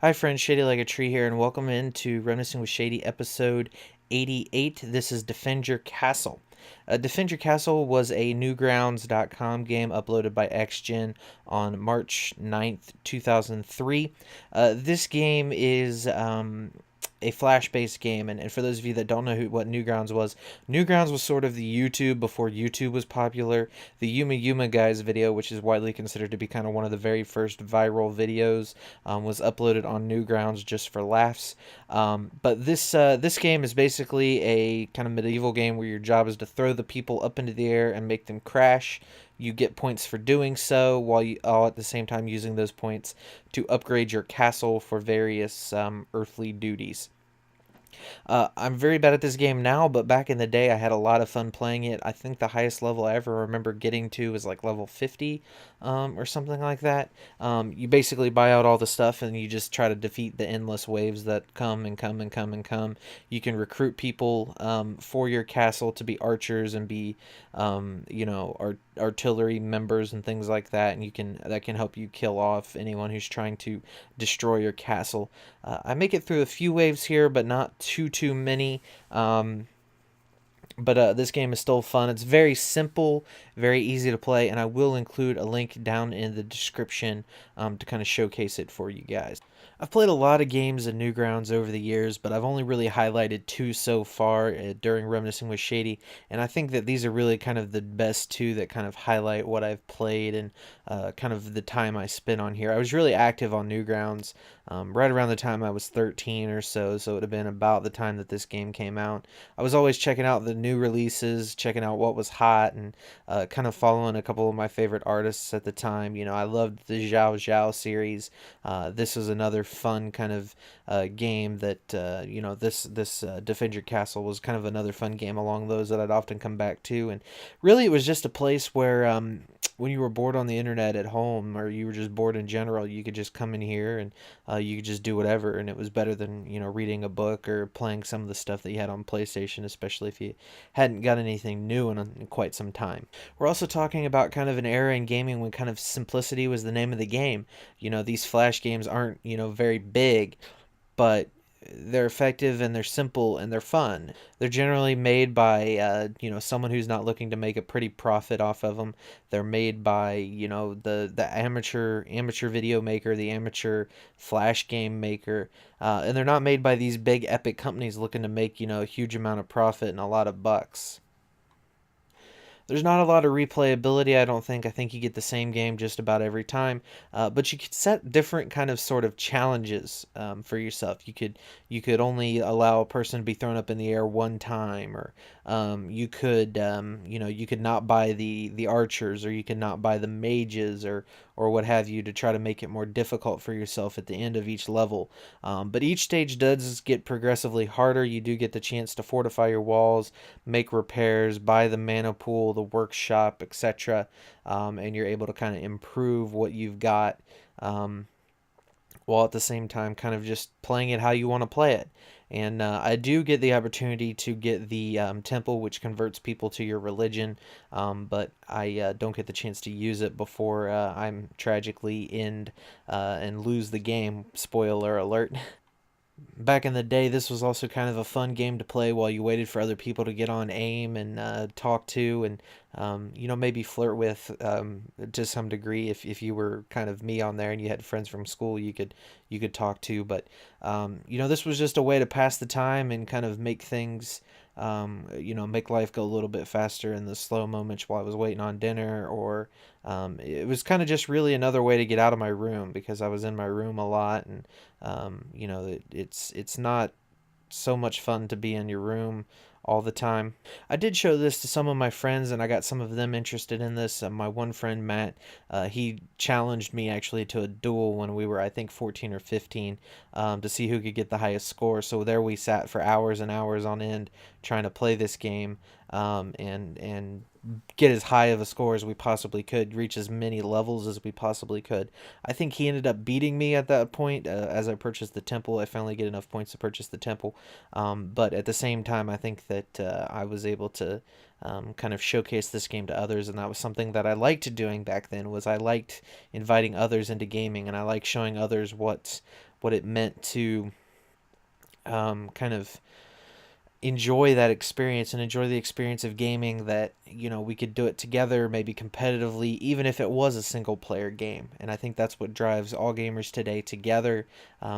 Hi friends, Shadylikeatree here, and welcome into Reminiscing with Shady episode 88. This is Defend Your Castle. Defend Your Castle was a Newgrounds.com game uploaded by XGen on March 9th, 2003. This game is a Flash-based game, and for those of you that don't know what Newgrounds was sort of the YouTube before YouTube was popular. The Yuma Yuma Guys video, which is widely considered to be kind of one of the very first viral videos, was uploaded on Newgrounds just for laughs. But this game is basically a kind of medieval game where your job is to throw the people up into the air and make them crash. You get points for doing so, while you all at the same time using those points to upgrade your castle for various earthly duties. I'm very bad at this game now, but back in the day I had a lot of fun playing it. I think the highest level I ever remember getting to was like level 50 or something like that. You basically buy out all the stuff and you just try to defeat the endless waves that come and come and come and come. You can recruit people for your castle to be archers and be, artillery members and things like that, and that can help you kill off anyone who's trying to destroy your castle. I make it through a few waves here, but not too many. But this game is still fun. It's very simple, very easy to play, and I will include a link down in the description to kind of showcase it for you guys. I've played a lot of games in Newgrounds over the years, but I've only really highlighted two so far during Reminiscing with Shady, and I think that these are really kind of the best two that kind of highlight what I've played and kind of the time I spent on here. I was really active on Newgrounds right around the time I was 13 or so it would have been about the time that this game came out. I was always checking out the new releases, checking out what was hot, and kind of following a couple of my favorite artists at the time. I loved the Zhao Zhao series. This was another fun kind of game that this Defend Your Castle was kind of another fun game along those that I'd often come back to. And really, it was just a place where when you were bored on the internet at home, or you were just bored in general, you could just come in here and you could just do whatever, and it was better than reading a book or playing some of the stuff that you had on PlayStation, especially if you hadn't got anything new in quite some time. We're also talking about kind of an era in gaming when kind of simplicity was the name of the game. These Flash games aren't very big, but they're effective and they're simple and they're fun. They're generally made by someone who's not looking to make a pretty profit off of them. They're made by the amateur video maker, the amateur Flash game maker, and they're not made by these big epic companies looking to make a huge amount of profit and a lot of bucks. There's not a lot of replayability, I don't think. I think you get the same game just about every time. But you could set different kind of sort of challenges for yourself. You could only allow a person to be thrown up in the air one time, or you could not buy the archers, or you could not buy the mages, or what have you, to try to make it more difficult for yourself at the end of each level. But each stage does get progressively harder. You do get the chance to fortify your walls, make repairs, buy the mana pool, the workshop, etc. And you're able to kind of improve what you've got, while at the same time kind of just playing it how you want to play it. And I do get the opportunity to get the temple, which converts people to your religion, but I don't get the chance to use it before I'm tragically end and lose the game. Spoiler alert. Back in the day, this was also kind of a fun game to play while you waited for other people to get on AIM and talk to, and maybe flirt with to some degree. If you were kind of me on there and you had friends from school, you could talk to. But this was just a way to pass the time and kind of make things, make life go a little bit faster in the slow moments while I was waiting on dinner, or it was kind of just really another way to get out of my room, because I was in my room a lot, and it's not so much fun to be in your room all the time. I did show this to some of my friends, and I got some of them interested in this. My one friend, Matt, he challenged me actually to a duel when we were, I think, 14 or 15, to see who could get the highest score. So there we sat for hours and hours on end trying to play this game. and get as high of a score as we possibly could, reach as many levels as we possibly could. I think he ended up beating me at that point. As I purchased the temple, I finally get enough points to purchase the temple. But at the same time, I think that I was able to kind of showcase this game to others, and that was something that I liked doing back then. Was I liked inviting others into gaming, and I liked showing others what it meant to kind of enjoy that experience and enjoy the experience of gaming, that we could do it together, maybe competitively, even if it was a single player game. And I think that's what drives all gamers today together,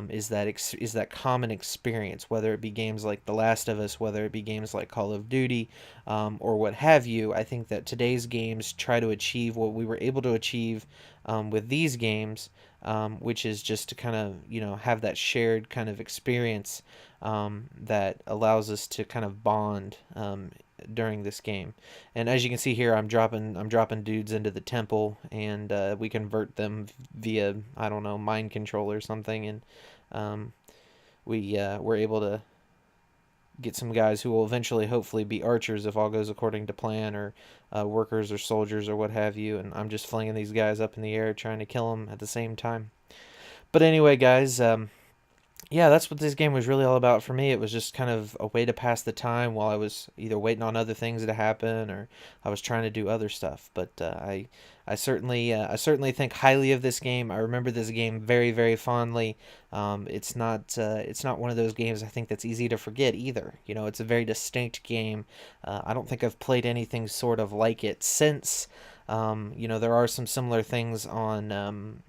is that common experience, whether it be games like The Last of Us, whether it be games like Call of Duty, or what have you. I think that today's games try to achieve what we were able to achieve with these games, which is just to kind of have that shared kind of experience, that allows us to kind of bond during this game. And as you can see here, I'm dropping dudes into the temple, and we convert them via, I don't know, mind control or something, and we're able to get some guys who will eventually hopefully be archers if all goes according to plan, or workers or soldiers or what have you. And I'm just flinging these guys up in the air trying to kill them at the same time. But anyway, guys, yeah, that's what this game was really all about for me. It was just kind of a way to pass the time while I was either waiting on other things to happen, or I was trying to do other stuff. But I certainly think highly of this game. I remember this game very, very fondly. It's not one of those games I think that's easy to forget either. It's a very distinct game. I don't think I've played anything sort of like it since. There are some similar things on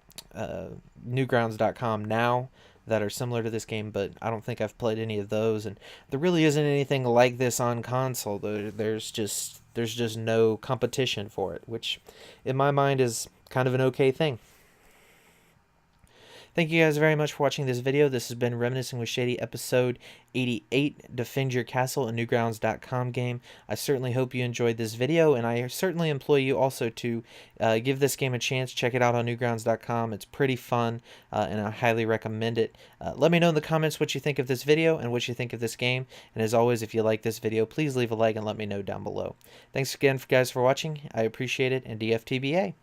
Newgrounds.com now that are similar to this game, but I don't think I've played any of those, and there really isn't anything like this on console. There's just no competition for it, which in my mind is kind of an okay thing. Thank you guys very much for watching this video. This has been Reminiscing with Shady, episode 88, Defend Your Castle, a Newgrounds.com game. I certainly hope you enjoyed this video, and I certainly implore you also to give this game a chance. Check it out on Newgrounds.com. It's pretty fun, and I highly recommend it. Let me know in the comments what you think of this video and what you think of this game. And as always, if you like this video, please leave a like and let me know down below. Thanks again, guys, for watching. I appreciate it, and DFTBA.